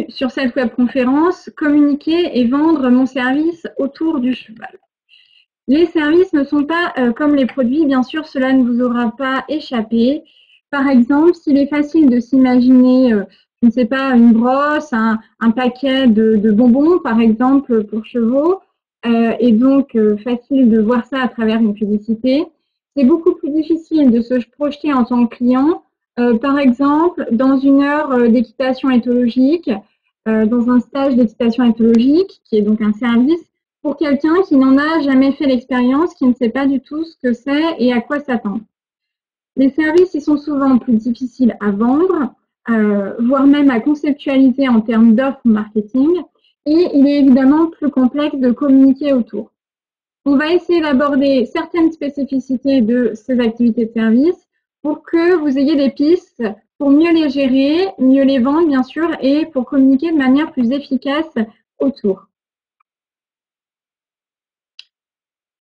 sur cette webconférence, communiquer et vendre mon service autour du cheval. Les services ne sont pas comme les produits, bien sûr, cela ne vous aura pas échappé. Par exemple, s'il est facile de s'imaginer, je ne sais pas, une brosse, un paquet de bonbons, par exemple, pour chevaux, et donc facile de voir ça à travers une publicité, c'est beaucoup plus difficile de se projeter en tant que client, par exemple, dans une heure d'équitation éthologique, dans un stage d'équitation éthologique, qui est donc un service, pour quelqu'un qui n'en a jamais fait l'expérience, qui ne sait pas du tout ce que c'est et à quoi s'attendre. Les services, ils sont souvent plus difficiles à vendre, voire même à conceptualiser en termes d'offres marketing, et il est évidemment plus complexe de communiquer autour. On va essayer d'aborder certaines spécificités de ces activités de service pour que vous ayez des pistes pour mieux les gérer, mieux les vendre, bien sûr, et pour communiquer de manière plus efficace autour.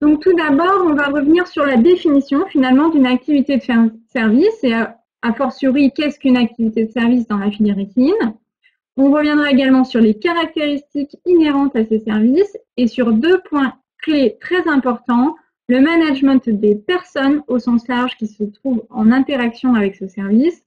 Donc tout d'abord, on va revenir sur la définition finalement d'une activité de service et a fortiori, qu'est-ce qu'une activité de service dans la filière équine. On reviendra également sur les caractéristiques inhérentes à ces services et sur 2 points clés très importants, le management des personnes au sens large qui se trouvent en interaction avec ce service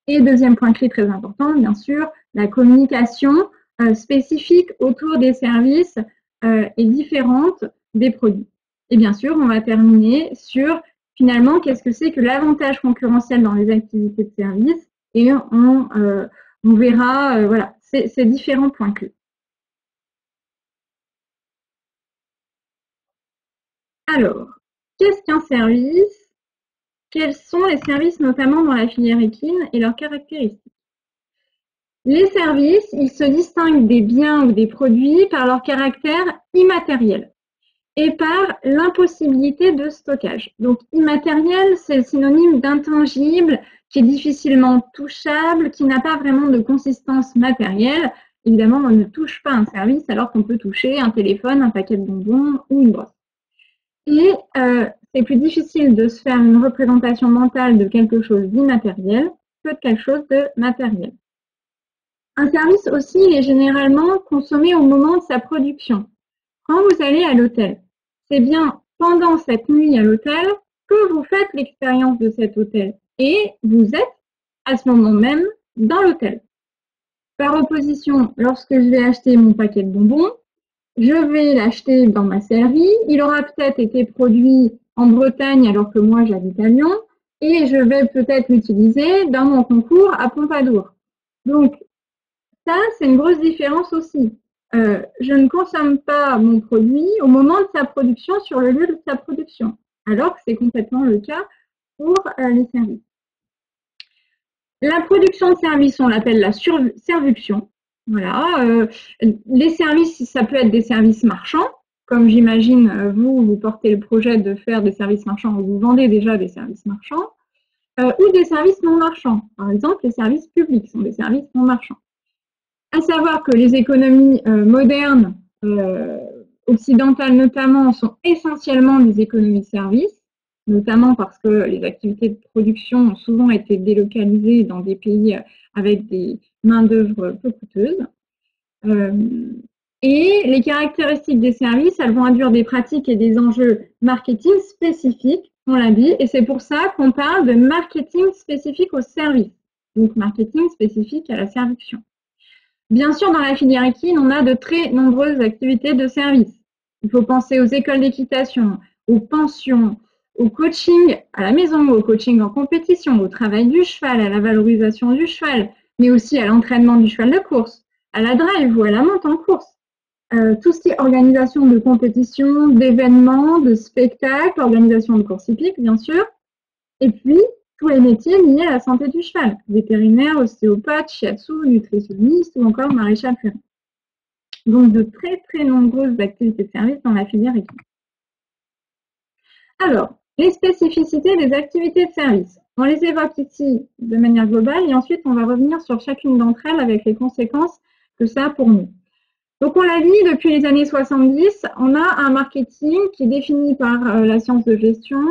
et deuxième point clé très important, bien sûr, la communication spécifique autour des services et différente des produits. Et bien sûr, on va terminer sur finalement qu'est-ce que c'est que l'avantage concurrentiel dans les activités de service et on verra voilà, ces différents points clés. Alors, qu'est-ce qu'un service? Quels sont les services notamment dans la filière équine et leurs caractéristiques? Les services, ils se distinguent des biens ou des produits par leur caractère immatériel et par l'impossibilité de stockage. Donc immatériel, c'est le synonyme d'intangible, qui est difficilement touchable, qui n'a pas vraiment de consistance matérielle. Évidemment, on ne touche pas un service alors qu'on peut toucher un téléphone, un paquet de bonbons ou une brosse. Et c'est plus difficile de se faire une représentation mentale de quelque chose d'immatériel que de quelque chose de matériel. Un service aussi, il est généralement consommé au moment de sa production. Quand vous allez à l'hôtel, c'est bien pendant cette nuit à l'hôtel que vous faites l'expérience de cet hôtel et vous êtes à ce moment même dans l'hôtel. Par opposition, lorsque je vais acheter mon paquet de bonbons, je vais l'acheter dans ma sellerie, il aura peut-être été produit en Bretagne alors que moi j'habite à Lyon et je vais peut-être l'utiliser dans mon concours à Pompadour. Donc ça, c'est une grosse différence aussi. Je ne consomme pas mon produit au moment de sa production sur le lieu de sa production, alors que c'est complètement le cas pour les services. La production de services, on l'appelle la serviction. Voilà. Les services, ça peut être des services marchands, comme j'imagine vous portez le projet de faire des services marchands ou vous vendez déjà des services marchands, ou des services non marchands. Par exemple, les services publics sont des services non marchands. À savoir que les économies modernes, occidentales notamment, sont essentiellement des économies de services, notamment parce que les activités de production ont souvent été délocalisées dans des pays avec des main-d'œuvre peu coûteuses. Et les caractéristiques des services, elles vont induire des pratiques et des enjeux marketing spécifiques, on l'a dit, et c'est pour ça qu'on parle de marketing spécifique au service, donc marketing spécifique à la servition. Bien sûr, dans la filière équine, on a de très nombreuses activités de service. Il faut penser aux écoles d'équitation, aux pensions, au coaching à la maison, au coaching en compétition, au travail du cheval, à la valorisation du cheval, mais aussi à l'entraînement du cheval de course, à la drive ou à la monte en course. Tout ce qui est organisation de compétition, d'événements, de spectacles, organisation de courses hippiques, bien sûr. Et puis, tous les métiers liés à la santé du cheval, vétérinaire, ostéopathe, shiatsu, nutritionniste ou encore maréchal ferrant. Donc, de très, très nombreuses activités de service dans la filière équine. Alors, les spécificités des activités de service. On les évoque ici de manière globale et ensuite, on va revenir sur chacune d'entre elles avec les conséquences que ça a pour nous. Donc, on l'a dit, depuis les années 70, on a un marketing qui est défini par la science de gestion,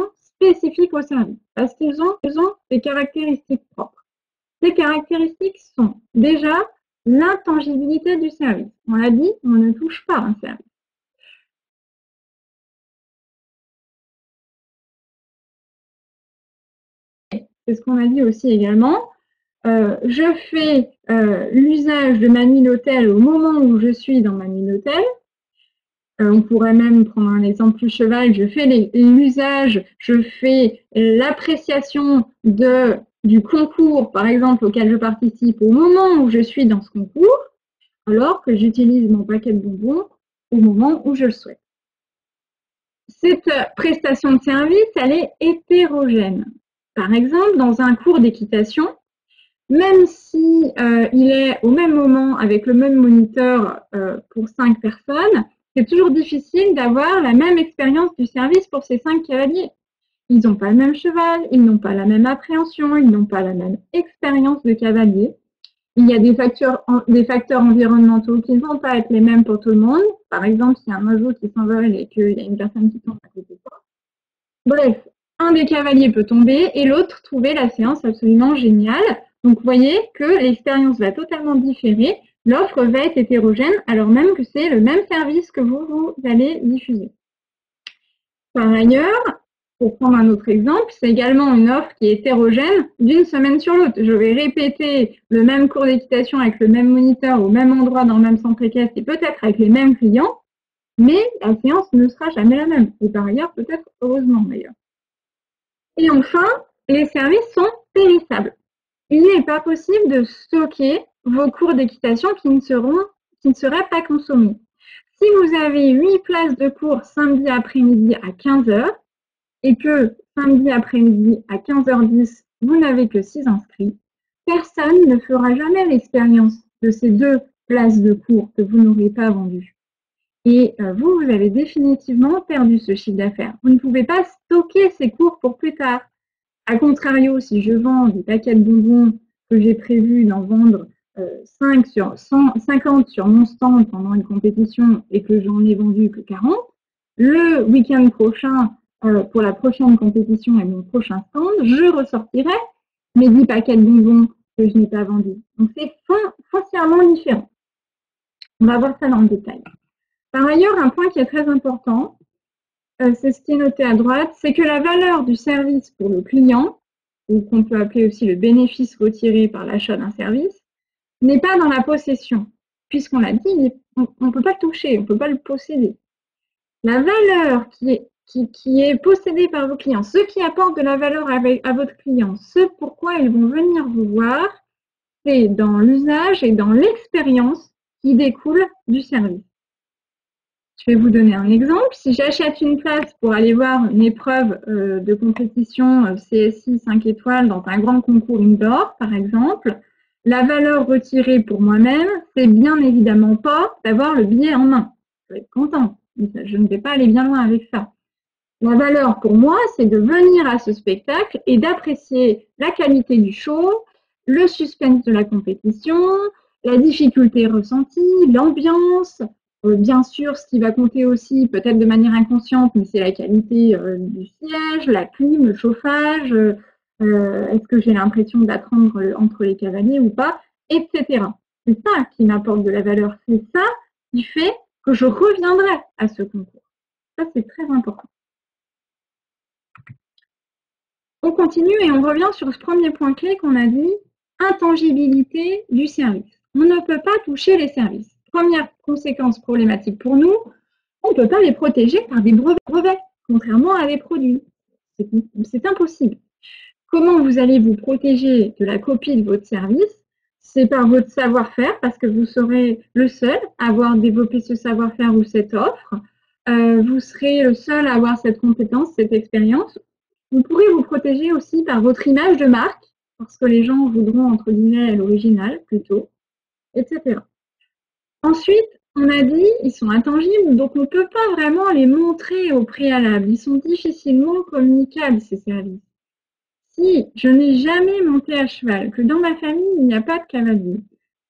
spécifiques au service, parce qu'ils ont des caractéristiques propres. Ces caractéristiques sont déjà l'intangibilité du service. On l'a dit, on ne touche pas un service. C'est ce qu'on a dit aussi également. Je fais l'usage de ma nuit d'hôtel au moment où je suis dans ma nuit d'hôtel. On pourrait même prendre un exemple plus cheval. Je fais l'usage, je fais l'appréciation du concours, par exemple, auquel je participe au moment où je suis dans ce concours, alors que j'utilise mon paquet de bonbons au moment où je le souhaite. Cette prestation de service, elle est hétérogène. Par exemple, dans un cours d'équitation, même si il est au même moment avec le même moniteur pour 5 personnes, c'est toujours difficile d'avoir la même expérience du service pour ces 5 cavaliers. Ils n'ont pas le même cheval, ils n'ont pas la même appréhension, ils n'ont pas la même expérience de cavalier. Il y a des facteurs environnementaux qui ne vont pas être les mêmes pour tout le monde. Par exemple, s'il y a un oiseau qui s'envole et qu'il y a une personne qui tombe à côté de toi. Bref, un des cavaliers peut tomber et l'autre trouver la séance absolument géniale. Donc, vous voyez que l'expérience va totalement différer. L'offre va être hétérogène alors même que c'est le même service que vous allez diffuser. Par ailleurs, pour prendre un autre exemple, c'est également une offre qui est hétérogène d'une semaine sur l'autre. Je vais répéter le même cours d'équitation avec le même moniteur au même endroit dans le même centre équestre et peut-être avec les mêmes clients, mais la séance ne sera jamais la même. Et par ailleurs, peut-être heureusement d'ailleurs. Et enfin, les services sont périssables. Il n'est pas possible de stocker vos cours d'équitation qui ne seraient pas consommés. Si vous avez 8 places de cours samedi après-midi à 15h et que samedi après-midi à 15h10, vous n'avez que 6 inscrits, personne ne fera jamais l'expérience de ces 2 places de cours que vous n'aurez pas vendues. Et vous avez définitivement perdu ce chiffre d'affaires. Vous ne pouvez pas stocker ces cours pour plus tard. A contrario, si je vends des paquets de bonbons que j'ai prévu d'en vendre 50 sur mon stand pendant une compétition et que j'en ai vendu que 40, le week-end prochain, pour la prochaine compétition et mon prochain stand, je ressortirai mes 10 paquets de bonbons que je n'ai pas vendus. Donc c'est foncièrement différent. On va voir ça dans le détail. Par ailleurs, un point qui est très important, c'est ce qui est noté à droite, c'est que la valeur du service pour le client, ou qu'on peut appeler aussi le bénéfice retiré par l'achat d'un service, n'est pas dans la possession. Puisqu'on l'a dit, on ne peut pas le toucher, on ne peut pas le posséder. La valeur qui est possédée par vos clients, ce qui apporte de la valeur à votre client, ce pourquoi ils vont venir vous voir, c'est dans l'usage et dans l'expérience qui découle du service. Je vais vous donner un exemple. Si j'achète une place pour aller voir une épreuve de compétition CSI 5 étoiles dans un grand concours indoor, par exemple, la valeur retirée pour moi-même, c'est bien évidemment pas d'avoir le billet en main. Je vais être contente, mais je ne vais pas aller bien loin avec ça. La valeur pour moi, c'est de venir à ce spectacle et d'apprécier la qualité du show, le suspense de la compétition, la difficulté ressentie, l'ambiance. Bien sûr, ce qui va compter aussi, peut-être de manière inconsciente, mais c'est la qualité du siège, la clim, le chauffage, est-ce que j'ai l'impression d'attendre entre les cavaliers ou pas, etc. C'est ça qui m'apporte de la valeur. C'est ça qui fait que je reviendrai à ce concours. Ça, c'est très important. On continue et on revient sur ce premier point clé qu'on a dit, intangibilité du service. On ne peut pas toucher les services. Première conséquence problématique pour nous, on ne peut pas les protéger par des brevets, contrairement à des produits. C'est impossible. Comment vous allez vous protéger de la copie de votre service? C'est par votre savoir-faire, parce que vous serez le seul à avoir développé ce savoir-faire ou cette offre. Vous serez le seul à avoir cette compétence, cette expérience. Vous pourrez vous protéger aussi par votre image de marque, parce que les gens voudront, entre guillemets, l'original plutôt, etc. Ensuite, on a dit, ils sont intangibles, donc on ne peut pas vraiment les montrer au préalable. Ils sont difficilement communicables, ces services. Si je n'ai jamais monté à cheval, que dans ma famille, il n'y a pas de cavalier,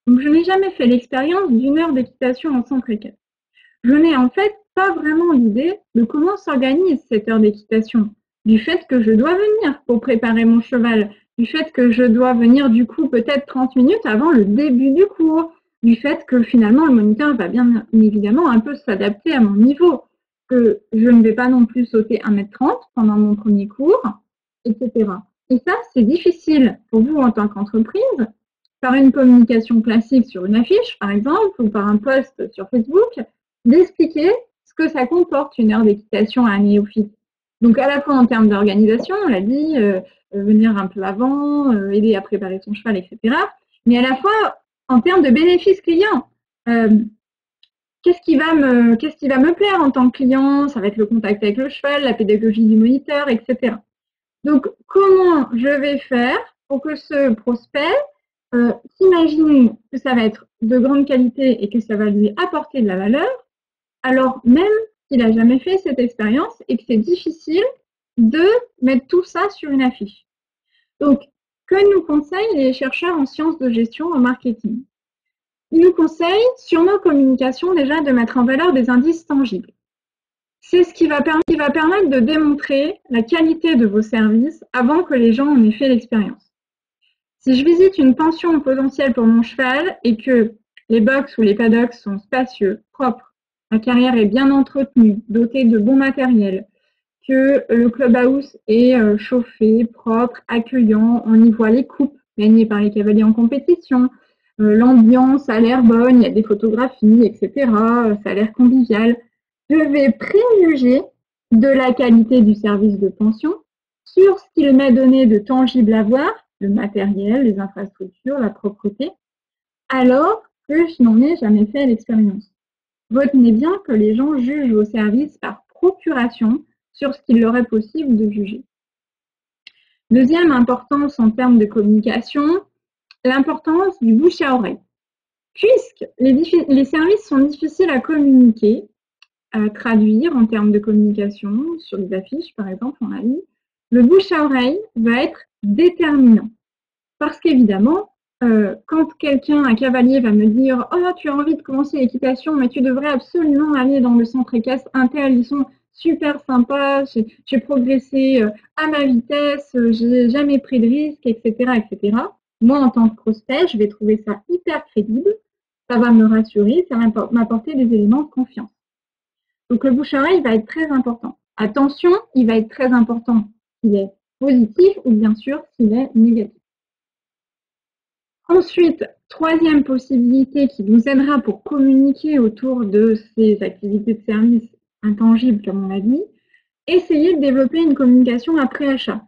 donc je n'ai jamais fait l'expérience d'une heure d'équitation en centre équestre, je n'ai en fait pas vraiment l'idée de comment s'organise cette heure d'équitation, du fait que je dois venir pour préparer mon cheval, du fait que je dois venir du coup peut-être 30 minutes avant le début du cours, du fait que finalement le moniteur va bien évidemment un peu s'adapter à mon niveau, que je ne vais pas non plus sauter 1,30 m pendant mon premier cours, etc. Et ça, c'est difficile pour vous en tant qu'entreprise, par une communication classique sur une affiche, par exemple, ou par un post sur Facebook, d'expliquer ce que ça comporte une heure d'équitation à un néophyte. Donc à la fois en termes d'organisation, on l'a dit, venir un peu avant, aider à préparer son cheval, etc. Mais à la fois en termes de bénéfices clients. Qu'est-ce qui va me plaire en tant que client? Ça va être le contact avec le cheval, la pédagogie du moniteur, etc. Donc, comment je vais faire pour que ce prospect s'imagine que ça va être de grande qualité et que ça va lui apporter de la valeur, alors même qu'il n'a jamais fait cette expérience et que c'est difficile de mettre tout ça sur une affiche. Donc, que nous conseillent les chercheurs en sciences de gestion en marketing? Ils nous conseillent, sur nos communications, déjà de mettre en valeur des indices tangibles. C'est ce qui va permettre de démontrer la qualité de vos services avant que les gens en aient fait l'expérience. Si je visite une pension potentielle pour mon cheval et que les box ou les paddocks sont spacieux, propres, la carrière est bien entretenue, dotée de bon matériel, que le clubhouse est chauffé, propre, accueillant, on y voit les coupes gagnées par les cavaliers en compétition, l'ambiance a l'air bonne, il y a des photographies, etc., ça a l'air convivial. Je vais préjuger de la qualité du service de pension sur ce qu'il m'est donné de tangible à voir, le matériel, les infrastructures, la propreté, alors que je n'en ai jamais fait l'expérience. Retenez bien que les gens jugent vos services par procuration sur ce qu'il leur est possible de juger. Deuxième importance en termes de communication, l'importance du bouche à oreille. Puisque les services sont difficiles à communiquer, à traduire en termes de communication, sur des affiches par exemple, on a dit, le bouche à oreille va être déterminant. Parce qu'évidemment, quand un cavalier va me dire « Oh, tu as envie de commencer l'équitation, mais tu devrais absolument aller dans le centre équestre Intel, ils sont super sympas, j'ai progressé à ma vitesse, j'ai jamais pris de risque, etc. etc. » Moi, en tant que prospect, je vais trouver ça hyper crédible, ça va me rassurer, ça va m'apporter des éléments de confiance. Donc le bouche-à-oreille va être très important. Attention, il va être très important s'il est positif ou bien sûr s'il est négatif. Ensuite, troisième possibilité qui nous aidera pour communiquer autour de ces activités de service intangibles, comme on l'a dit, essayer de développer une communication après achat.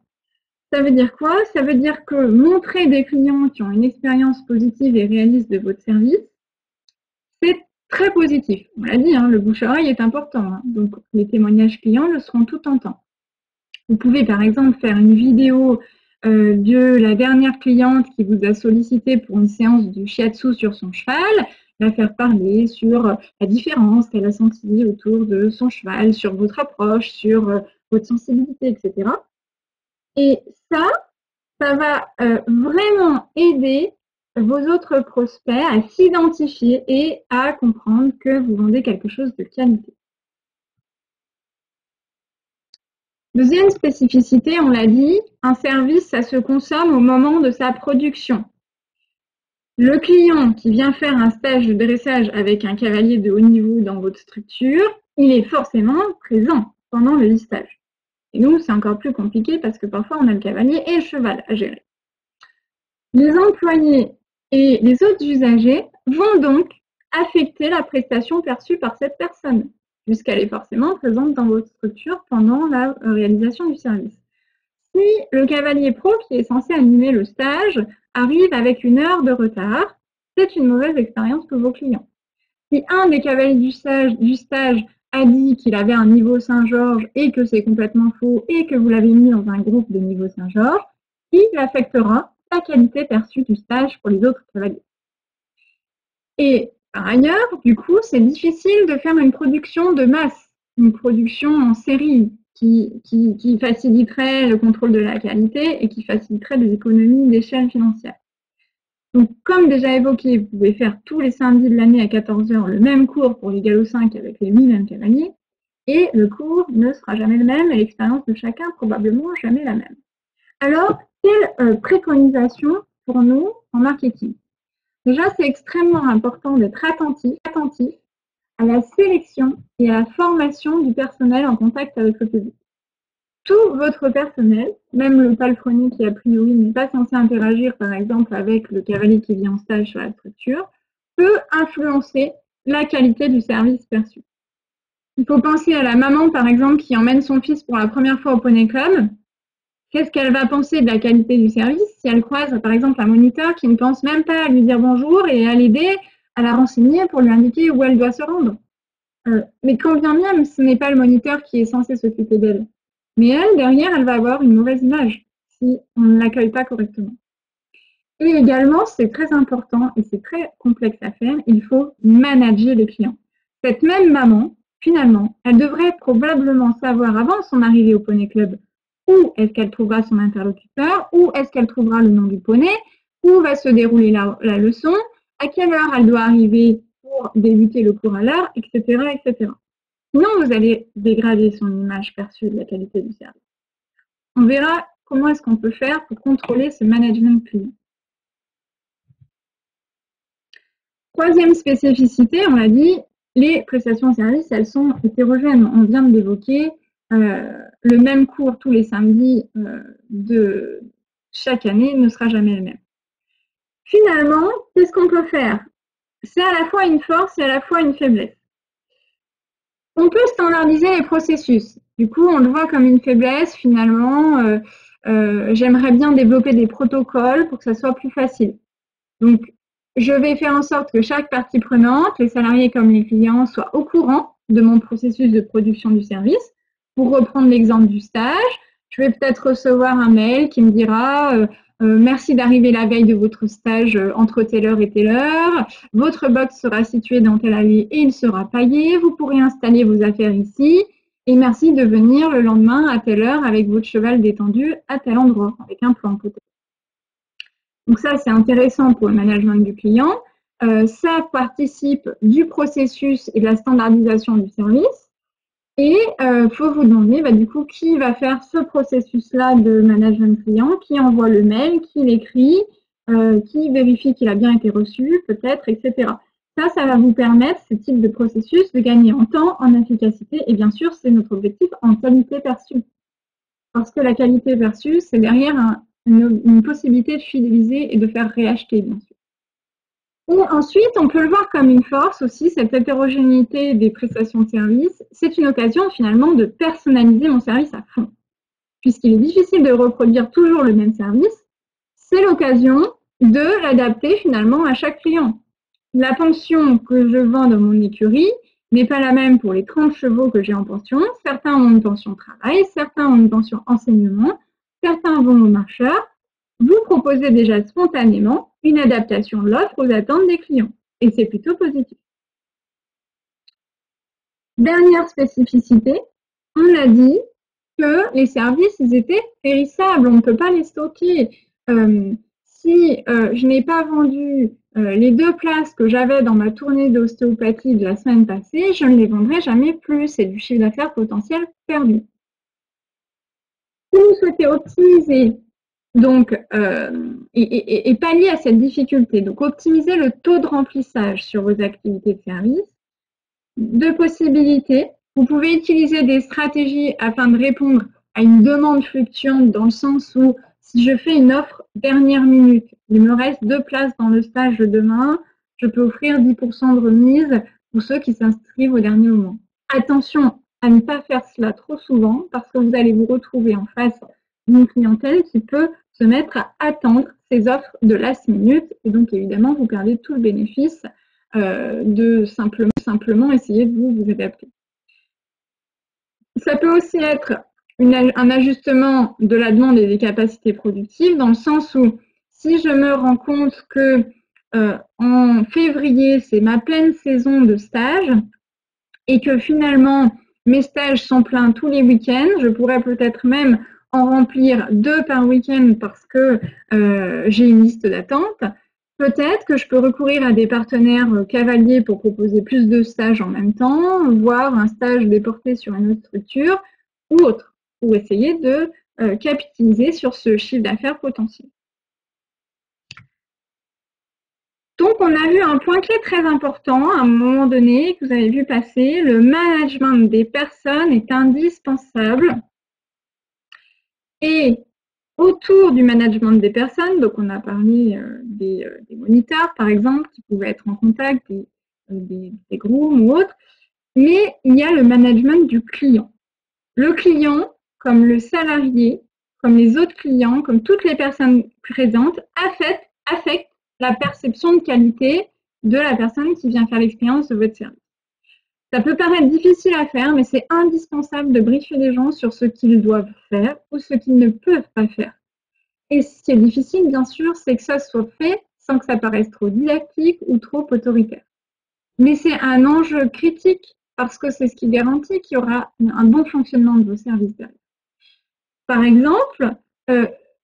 Ça veut dire quoi? Ça veut dire que montrer des clients qui ont une expérience positive et réaliste de votre service, c'est très positif. On l'a dit, le bouche-à-oreille est important. Donc, les témoignages clients le seront tout en temps. Vous pouvez, par exemple, faire une vidéo de la dernière cliente qui vous a sollicité pour une séance de shiatsu sur son cheval, la faire parler sur la différence qu'elle a sentie autour de son cheval, sur votre approche, sur votre sensibilité, etc. Et ça va vraiment aider vos autres prospects à s'identifier et à comprendre que vous vendez quelque chose de qualité. Deuxième spécificité, on l'a dit, un service, ça se consomme au moment de sa production. Le client qui vient faire un stage de dressage avec un cavalier de haut niveau dans votre structure, il est forcément présent pendant le listage. Et nous, c'est encore plus compliqué parce que parfois, on a le cavalier et le cheval à gérer. Les employés et les autres usagers vont donc affecter la prestation perçue par cette personne, puisqu'elle est forcément présente dans votre structure pendant la réalisation du service. Si le cavalier pro qui est censé animer le stage arrive avec 1 heure de retard, c'est une mauvaise expérience pour vos clients. Si un des cavaliers du stage a dit qu'il avait un niveau Saint-Georges et que c'est complètement faux et que vous l'avez mis dans un groupe de niveau Saint-Georges, il affectera la qualité perçue du stage pour les autres cavaliers. Et par ailleurs, du coup, c'est difficile de faire une production de masse, une production en série qui faciliterait le contrôle de la qualité et qui faciliterait des économies d'échelle financière. Donc, comme déjà évoqué, vous pouvez faire tous les samedis de l'année à 14h le même cours pour les galops 5 avec les 1000 cavaliers, et le cours ne sera jamais le même et l'expérience de chacun probablement jamais la même. Alors, quelle préconisation pour nous en marketing? Déjà, c'est extrêmement important d'être attentif à la sélection et à la formation du personnel en contact avec le public. Tout votre personnel, même le palefrenier qui a priori n'est pas censé interagir par exemple avec le cavalier qui vient en stage sur la structure, peut influencer la qualité du service perçu. Il faut penser à la maman par exemple qui emmène son fils pour la première fois au Poney Club. Qu'est-ce qu'elle va penser de la qualité du service si elle croise par exemple un moniteur qui ne pense même pas à lui dire bonjour et à l'aider, à la renseigner pour lui indiquer où elle doit se rendre. Mais quand bien même ce n'est pas le moniteur qui est censé s'occuper d'elle. Mais elle, derrière, elle va avoir une mauvaise image si on ne l'accueille pas correctement. Et également, c'est très important et c'est très complexe à faire, il faut manager les clients. Cette même maman, finalement, elle devrait probablement savoir avant son arrivée au Poney Club où est-ce qu'elle trouvera son interlocuteur, où est-ce qu'elle trouvera le nom du poney, où va se dérouler la leçon, à quelle heure elle doit arriver pour débuter le cours à l'heure, etc., etc. Sinon, vous allez dégrader son image perçue de la qualité du service. On verra comment est-ce qu'on peut faire pour contrôler ce management client. Troisième spécificité, on l'a dit, les prestations de services, elles sont hétérogènes. On vient de l'évoquer, le même cours tous les samedis de chaque année ne sera jamais le même. Finalement, qu'est-ce qu'on peut faire? C'est à la fois une force et à la fois une faiblesse. On peut standardiser les processus. Du coup, on le voit comme une faiblesse. Finalement, j'aimerais bien développer des protocoles pour que ça soit plus facile. Donc, je vais faire en sorte que chaque partie prenante, les salariés comme les clients, soient au courant de mon processus de production du service. Pour reprendre l'exemple du stage, je vais peut-être recevoir un mail qui me dira merci d'arriver la veille de votre stage entre telle heure et telle heure. Votre box sera situé dans telle allée et il sera paillé. Vous pourrez installer vos affaires ici. Et merci de venir le lendemain à telle heure avec votre cheval détendu à tel endroit, avec un plan peut-être. Donc ça, c'est intéressant pour le management du client. Ça participe du processus et de la standardisation du service. Et il faut vous demander du coup qui va faire ce processus-là de management client, qui envoie le mail, qui l'écrit, qui vérifie qu'il a bien été reçu, peut-être, etc. Ça va vous permettre, ce type de processus, de gagner en temps, en efficacité, et bien sûr, c'est notre objectif en qualité perçue. Parce que la qualité perçue, c'est derrière une possibilité de fidéliser et de faire réacheter, bien sûr. Et ensuite, on peut le voir comme une force aussi, cette hétérogénéité des prestations de services. C'est une occasion finalement de personnaliser mon service à fond. Puisqu'il est difficile de reproduire toujours le même service, c'est l'occasion de l'adapter finalement à chaque client. La pension que je vends dans mon écurie n'est pas la même pour les 30 chevaux que j'ai en pension. Certains ont une pension travail, certains ont une pension enseignement, certains vont au marcheur. Vous proposez déjà spontanément une adaptation de l'offre aux attentes des clients. Et c'est plutôt positif. Dernière spécificité, on a dit que les services, ils étaient périssables, on ne peut pas les stocker. Si je n'ai pas vendu les 2 places que j'avais dans ma tournée d'ostéopathie de la semaine passée, je ne les vendrai jamais plus. C'est du chiffre d'affaires potentiel perdu. Si vous souhaitez optimiser donc, et pallier à cette difficulté, donc optimiser le taux de remplissage sur vos activités de service, 2 possibilités. Vous pouvez utiliser des stratégies afin de répondre à une demande fluctuante dans le sens où si je fais une offre dernière minute, il me reste 2 places dans le stage de demain, je peux offrir 10% de remise pour ceux qui s'inscrivent au dernier moment. Attention à ne pas faire cela trop souvent parce que vous allez vous retrouver en face d'une clientèle qui peut se mettre à attendre ces offres de last minute et donc évidemment vous perdez tout le bénéfice de simplement essayer de vous adapter. Ça peut aussi être un ajustement de la demande et des capacités productives dans le sens où si je me rends compte que en février, c'est ma pleine saison de stage et que finalement mes stages sont pleins tous les week-ends, je pourrais peut-être même en remplir 2 par week-end parce que j'ai une liste d'attente. Peut-être que je peux recourir à des partenaires cavaliers pour proposer plus de stages en même temps, voire un stage déporté sur une autre structure ou autre, pour essayer de capitaliser sur ce chiffre d'affaires potentiel. Donc, on a vu un point clé très important à un moment donné que vous avez vu passer. Le management des personnes est indispensable. Et autour du management des personnes, donc on a parlé des moniteurs, par exemple, qui pouvaient être en contact, des grooms ou autres, mais il y a le management du client. Le client, comme le salarié, comme les autres clients, comme toutes les personnes présentes, affectent la perception de qualité de la personne qui vient faire l'expérience de votre service. Ça peut paraître difficile à faire, mais c'est indispensable de briefer les gens sur ce qu'ils doivent faire ou ce qu'ils ne peuvent pas faire. Et ce qui est difficile, bien sûr, c'est que ça soit fait sans que ça paraisse trop didactique ou trop autoritaire. Mais c'est un enjeu critique parce que c'est ce qui garantit qu'il y aura un bon fonctionnement de vos services derrière. Par exemple,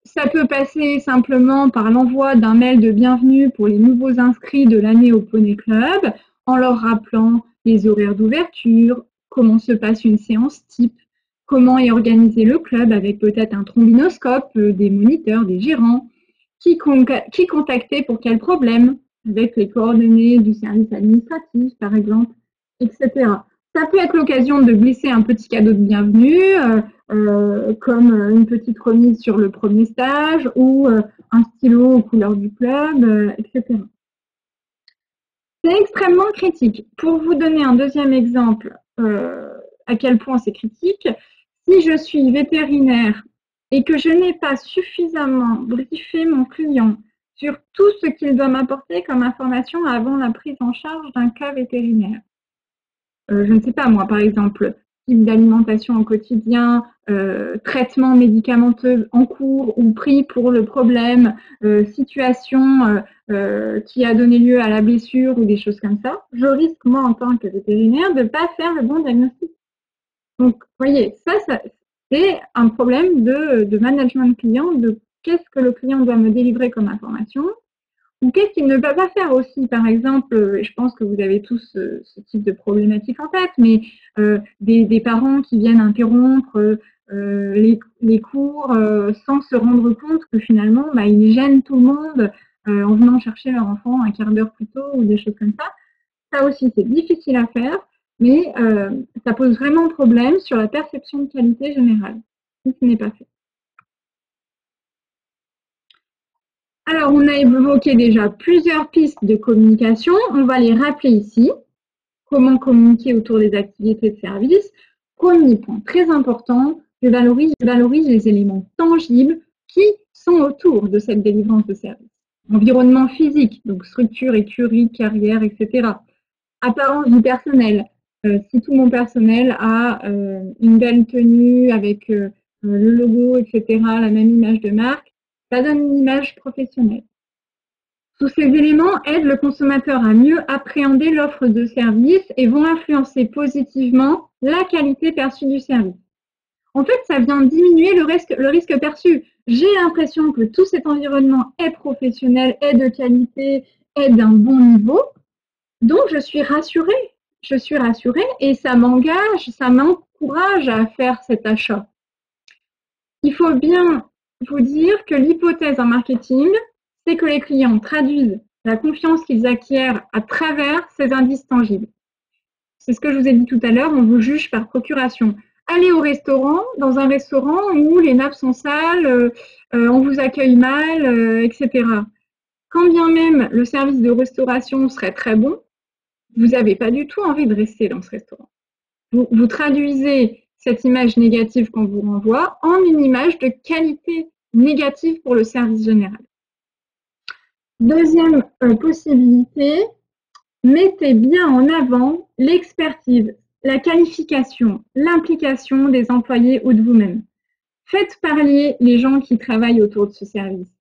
ça peut passer simplement par l'envoi d'un mail de bienvenue pour les nouveaux inscrits de l'année au Poney Club, en leur rappelant les horaires d'ouverture, comment se passe une séance type, comment est organisé le club avec peut-être un trombinoscope, des moniteurs, des gérants, qui contacter pour quel problème, avec les coordonnées du service administratif, par exemple, etc. Ça peut être l'occasion de glisser un petit cadeau de bienvenue, comme une petite remise sur le premier stage ou un stylo aux couleurs du club, etc. C'est extrêmement critique. Pour vous donner un deuxième exemple, à quel point c'est critique, si je suis vétérinaire et que je n'ai pas suffisamment briefé mon client sur tout ce qu'il doit m'apporter comme information avant la prise en charge d'un cas vétérinaire, je ne sais pas moi, par exemple, type d'alimentation au quotidien, traitement médicamenteux en cours ou pris pour le problème, situation qui a donné lieu à la blessure ou des choses comme ça, je risque, moi, en tant que vétérinaire, de ne pas faire le bon diagnostic. Donc, vous voyez, ça c'est un problème de management client, de qu'est-ce que le client doit me délivrer comme information, ou qu'est-ce qu'il ne peut pas faire aussi. Par exemple, je pense que vous avez tous ce type de problématique en tête, mais des parents qui viennent interrompre les cours sans se rendre compte que finalement, ils gênent tout le monde en venant chercher leur enfant un quart d'heure plus tôt ou des choses comme ça. Ça aussi, c'est difficile à faire, mais ça pose vraiment problème sur la perception de qualité générale, si ce n'est pas fait. Alors, on a évoqué déjà plusieurs pistes de communication. On va les rappeler ici. Comment communiquer autour des activités de service. Premier point très important, je valorise les éléments tangibles qui sont autour de cette délivrance de service. Environnement physique, donc structure, écurie, carrière, etc. Apparence du personnel. Si tout mon personnel a une belle tenue avec le logo, etc., la même image de marque, ça donne une image professionnelle. Tous ces éléments aident le consommateur à mieux appréhender l'offre de service et vont influencer positivement la qualité perçue du service. En fait, ça vient diminuer le risque perçu. J'ai l'impression que tout cet environnement est professionnel, est de qualité, est d'un bon niveau. Donc, je suis rassurée. Je suis rassurée et ça m'engage, ça m'encourage à faire cet achat. Il faut bien vous dire que l'hypothèse en marketing, c'est que les clients traduisent la confiance qu'ils acquièrent à travers ces indices tangibles. C'est ce que je vous ai dit tout à l'heure, on vous juge par procuration. Allez au restaurant, dans un restaurant où les nappes sont sales, on vous accueille mal, etc. Quand bien même le service de restauration serait très bon, vous n'avez pas du tout envie de rester dans ce restaurant. Vous traduisez cette image négative qu'on vous renvoie en une image de qualité négative pour le service général. Deuxième possibilité, mettez bien en avant l'expertise, la qualification, l'implication des employés ou de vous-même. Faites parler les gens qui travaillent autour de ce service.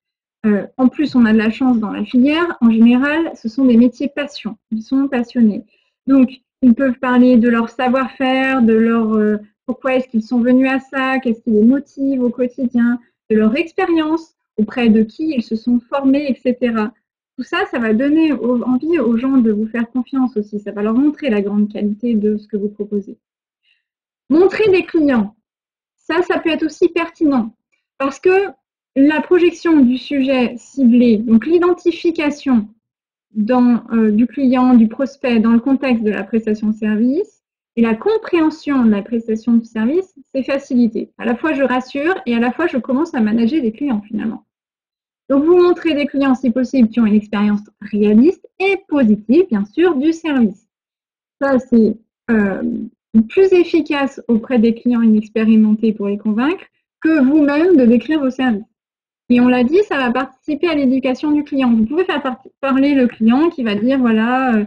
En plus, on a de la chance dans la filière. En général, ce sont des métiers passion. Ils sont passionnés. Donc, ils peuvent parler de leur savoir-faire, de leur pourquoi est-ce qu'ils sont venus à ça, qu'est-ce qui les motive au quotidien, de leur expérience, auprès de qui ils se sont formés, etc. Tout ça, ça va donner envie aux gens de vous faire confiance aussi. Ça va leur montrer la grande qualité de ce que vous proposez. Montrer des clients. Ça peut être aussi pertinent parce que la projection du sujet ciblé, donc l'identification du client, du prospect dans le contexte de la prestation de service. Et la compréhension de la prestation de service, c'est facilité. À la fois, je rassure et à la fois, je commence à manager des clients finalement. Donc, vous montrez des clients, si possible, qui ont une expérience réaliste et positive, bien sûr, du service. Ça, c'est plus efficace auprès des clients inexpérimentés pour les convaincre que vous-même de décrire vos services. Et on l'a dit, ça va participer à l'éducation du client. Vous pouvez faire parler le client qui va dire, voilà,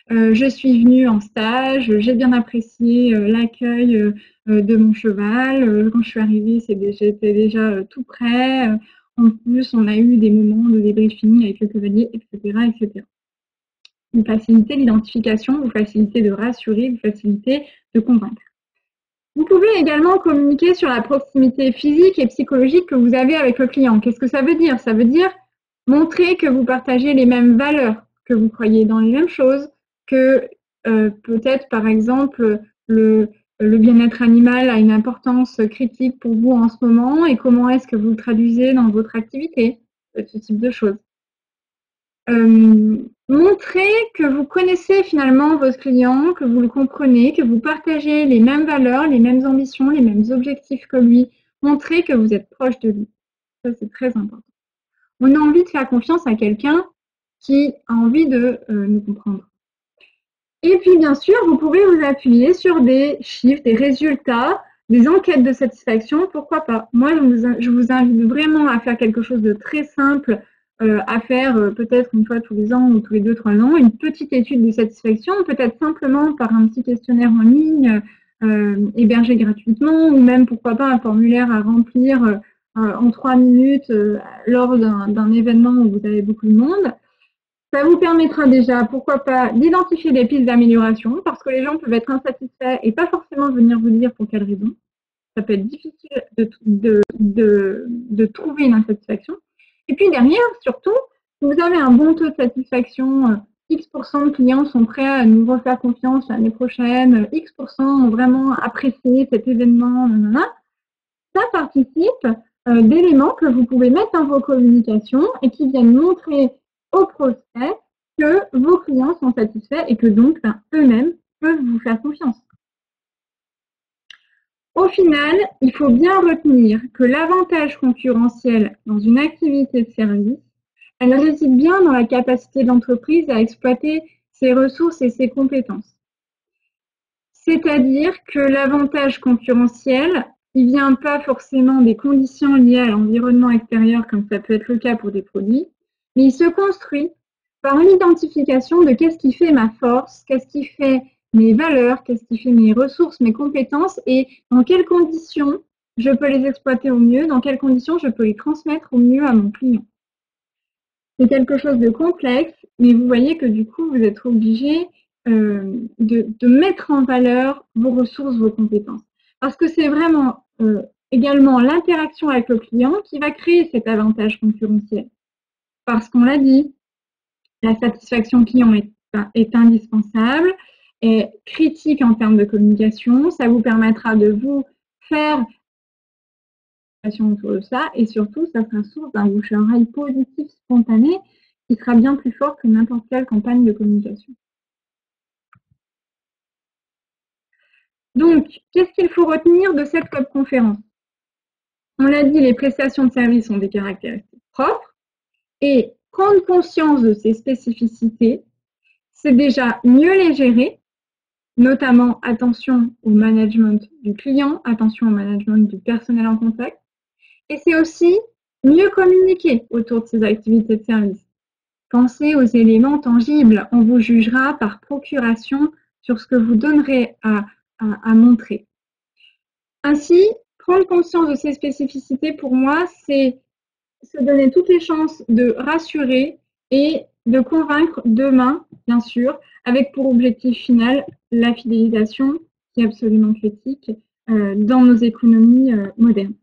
je suis venu en stage, j'ai bien apprécié l'accueil de mon cheval. Quand je suis arrivée, j'étais déjà tout prêt. En plus, on a eu des moments de débriefing avec le cavalier, etc., etc. Vous facilitez l'identification, vous facilitez de rassurer, vous facilitez de convaincre. Vous pouvez également communiquer sur la proximité physique et psychologique que vous avez avec le client. Qu'est-ce que ça veut dire? Ça veut dire montrer que vous partagez les mêmes valeurs, que vous croyez dans les mêmes choses, que peut-être, par exemple, le bien-être animal a une importance critique pour vous en ce moment et comment est-ce que vous le traduisez dans votre activité, ce type de choses. Montrer que vous connaissez finalement votre client, que vous le comprenez, que vous partagez les mêmes valeurs, les mêmes ambitions, les mêmes objectifs que lui. Montrer que vous êtes proche de lui. Ça, c'est très important. On a envie de faire confiance à quelqu'un qui a envie de nous comprendre. Et puis, bien sûr, vous pouvez vous appuyer sur des chiffres, des résultats, des enquêtes de satisfaction, pourquoi pas. Moi, je vous invite vraiment à faire quelque chose de très simple, à faire peut-être une fois tous les ans ou tous les 2-3 ans, une petite étude de satisfaction, peut-être simplement par un petit questionnaire en ligne, hébergé gratuitement, ou même, pourquoi pas, un formulaire à remplir en 3 minutes lors d'un événement où vous avez beaucoup de monde. Ça vous permettra déjà, pourquoi pas, d'identifier des pistes d'amélioration, parce que les gens peuvent être insatisfaits et pas forcément venir vous dire pour quelles raisons. Ça peut être difficile de trouver une insatisfaction. Et puis derrière, surtout, si vous avez un bon taux de satisfaction, X% de clients sont prêts à nous refaire confiance l'année prochaine, X% ont vraiment apprécié cet événement, ça participe d'éléments que vous pouvez mettre dans vos communications et qui viennent montrer aux prospects que vos clients sont satisfaits et que donc eux-mêmes peuvent vous faire confiance. Au final, il faut bien retenir que l'avantage concurrentiel dans une activité de service, elle réside bien dans la capacité de l'entreprise à exploiter ses ressources et ses compétences. C'est-à-dire que l'avantage concurrentiel, il ne vient pas forcément des conditions liées à l'environnement extérieur, comme ça peut être le cas pour des produits, mais il se construit par une identification de qu'est-ce qui fait ma force, qu'est-ce qui fait mes valeurs, qu'est-ce qui fait mes ressources, mes compétences et dans quelles conditions je peux les exploiter au mieux, dans quelles conditions je peux les transmettre au mieux à mon client. C'est quelque chose de complexe, mais vous voyez que du coup, vous êtes obligé de mettre en valeur vos ressources, vos compétences. Parce que c'est vraiment également l'interaction avec le client qui va créer cet avantage concurrentiel. Parce qu'on l'a dit, la satisfaction client est indispensable, est critique en termes de communication. Ça vous permettra de vous faire autour de ça et surtout, ça sera source d'un bouche à oreille positif, spontané, qui sera bien plus fort que n'importe quelle campagne de communication. Donc, qu'est-ce qu'il faut retenir de cette COP-conférence? On l'a dit, les prestations de services ont des caractéristiques propres et prendre conscience de ces spécificités, c'est déjà mieux les gérer, notamment attention au management du client, attention au management du personnel en contact, et c'est aussi mieux communiquer autour de ces activités de service. Pensez aux éléments tangibles, on vous jugera par procuration sur ce que vous donnerez à montrer. Ainsi, prendre conscience de ces spécificités, pour moi, c'est se donner toutes les chances de rassurer et de convaincre demain, bien sûr, avec pour objectif final la fidélisation, qui est absolument critique dans nos économies modernes.